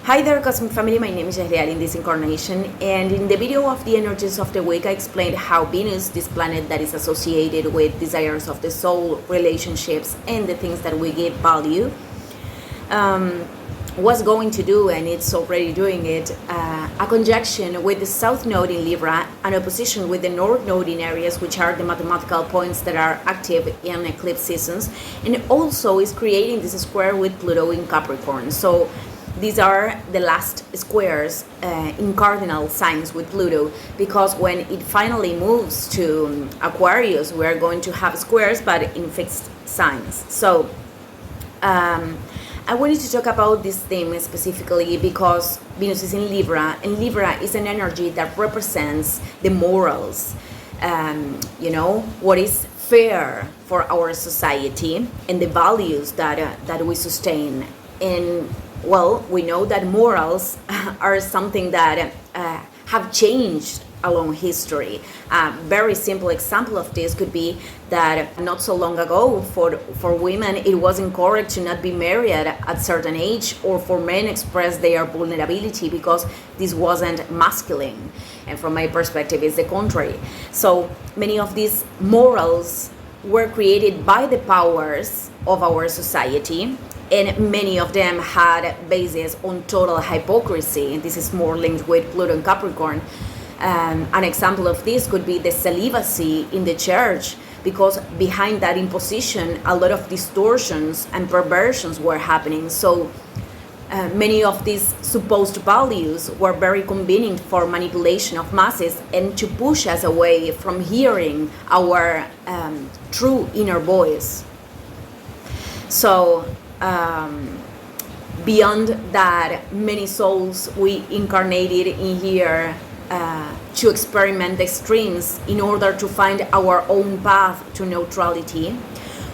Hi there, Cosmic Family. My name is Jahriel in this incarnation, and in the video of the energies of the week, I explained how Venus, this planet that is associated with desires of the soul, relationships, and the things that we give value, was going to do, and it's already doing it, a conjunction with the South Node in Libra, an opposition with the North Node in Aries, which are the mathematical points that are active in eclipse seasons, and also is creating this square with Pluto in Capricorn. So these are the last squares in cardinal signs with Pluto, because when it finally moves to Aquarius, we are going to have squares, but in fixed signs. So I wanted to talk about this theme specifically because Venus is in Libra, and Libra is an energy that represents the morals, what is fair for our society and the values that we sustain. And well, we know that morals are something that have changed along history. A very simple example of this could be that not so long ago, for women, it was encouraged to not be married at a certain age, or for men express their vulnerability because this wasn't masculine. And from my perspective, it's the contrary. So many of these morals were created by the powers of our society, and many of them had basis on total hypocrisy. And this is more linked with Pluto and Capricorn. An example of this could be the celibacy in the church, because behind that imposition, a lot of distortions and perversions were happening. So many of these supposed values were very convenient for manipulation of masses and to push us away from hearing our true inner voice. So beyond that, many souls we incarnated in here to experiment extremes in order to find our own path to neutrality.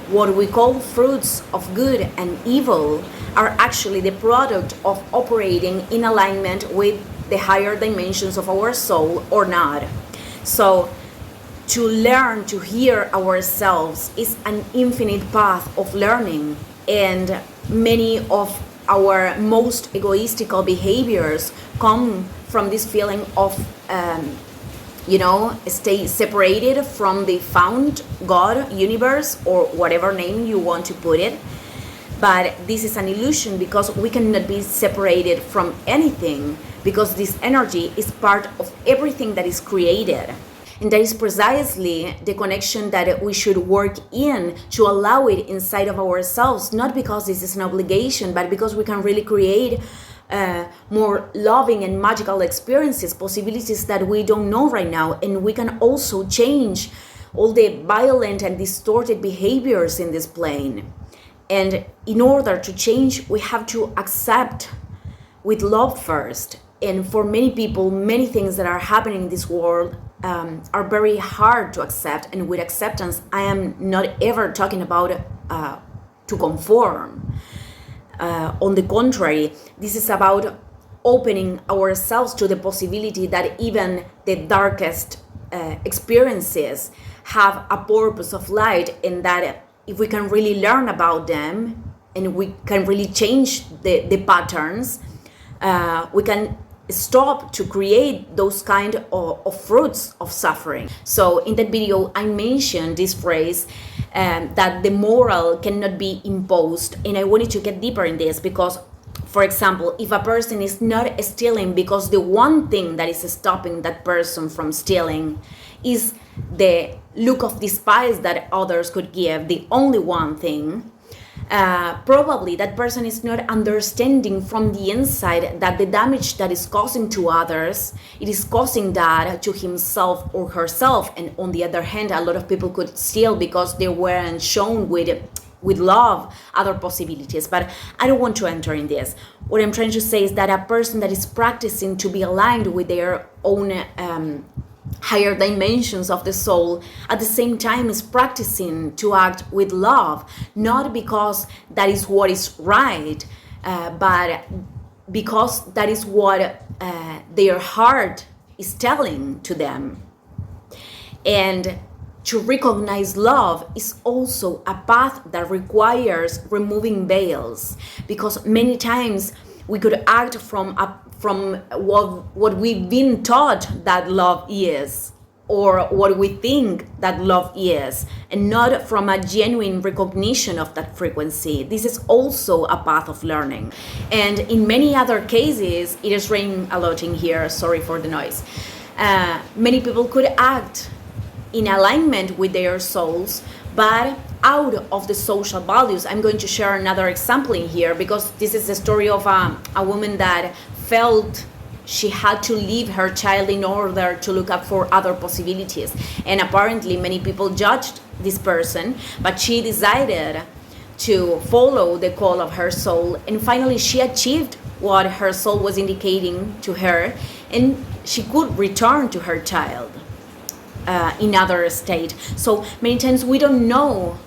What we call fruits of good and evil are actually the product of operating in alignment with the higher dimensions of our soul or not. So to learn to hear ourselves is an infinite path of learning, and many of our most egoistical behaviors come from this feeling of stay separated from the found God, universe, or whatever name you want to put it. But this is an illusion, because we cannot be separated from anything, because this energy is part of everything that is created. And that is precisely the connection that we should work in to allow it inside of ourselves, not because this is an obligation, but because we can really create more loving and magical experiences, possibilities that we don't know right now. And we can also change all the violent and distorted behaviors in this plane. And in order to change, we have to accept with love first. And for many people, many things that are happening in this world are very hard to accept. And with acceptance, I am not ever talking about to conform. On the contrary, this is about opening ourselves to the possibility that even the darkest experiences have a purpose of light, and that if we can really learn about them and we can really change the patterns, we can stop to create those kind of fruits of suffering. So in that video, I mentioned this phrase that the moral cannot be imposed, and I wanted to get deeper in this because, for example, if a person is not stealing because the one thing that is stopping that person from stealing is the look of despise that others could give, the only one thing, probably that person is not understanding from the inside that the damage that is causing to others, it is causing that to himself or herself. And on the other hand, a lot of people could steal because they weren't shown with love other possibilities. But I don't want to enter in this. What I'm trying to say is that a person that is practicing to be aligned with their own higher dimensions of the soul, at the same time is practicing to act with love, not because that is what is right, but because that is what their heart is telling to them. And to recognize love is also a path that requires removing veils, because many times We could act from what we've been taught that love is, or what we think that love is, and not from a genuine recognition of that frequency. This is also a path of learning. And in many other cases, it is raining a lot in here, sorry for the noise. Many people could act in alignment with their souls, but out of the social values. I'm going to share another example in here, because this is the story of a woman that felt she had to leave her child in order to look up for other possibilities. And apparently many people judged this person, but she decided to follow the call of her soul, and finally she achieved what her soul was indicating to her, and she could return to her child in other state. So many times we don't know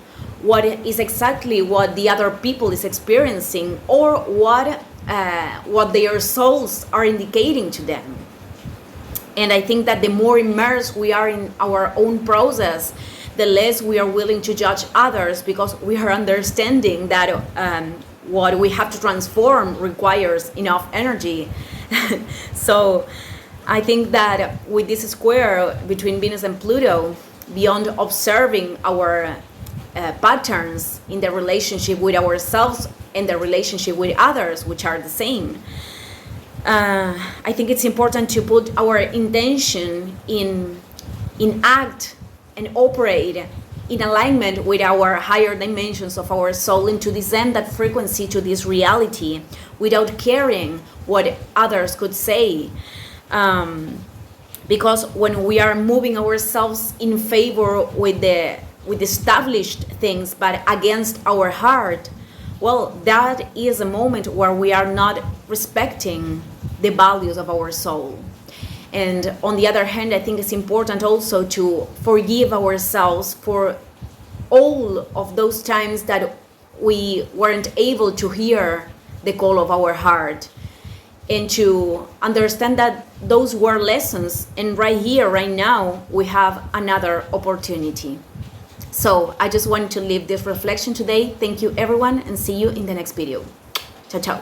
what is exactly what the other people is experiencing, or what their souls are indicating to them. And I think that the more immersed we are in our own process, the less we are willing to judge others, because we are understanding that what we have to transform requires enough energy. So I think that with this square between Venus and Pluto, beyond observing our patterns in the relationship with ourselves and the relationship with others, which are the same, I think it's important to put our intention in act and operate in alignment with our higher dimensions of our soul, and to descend that frequency to this reality without caring what others could say. Because when we are moving ourselves in favor with established things but against our heart, well, that is a moment where we are not respecting the values of our soul. And on the other hand, I think it's important also to forgive ourselves for all of those times that we weren't able to hear the call of our heart, and to understand that those were lessons, and right here, right now, we have another opportunity. So I just wanted to leave this reflection today. Thank you, everyone, and see you in the next video. Ciao, ciao.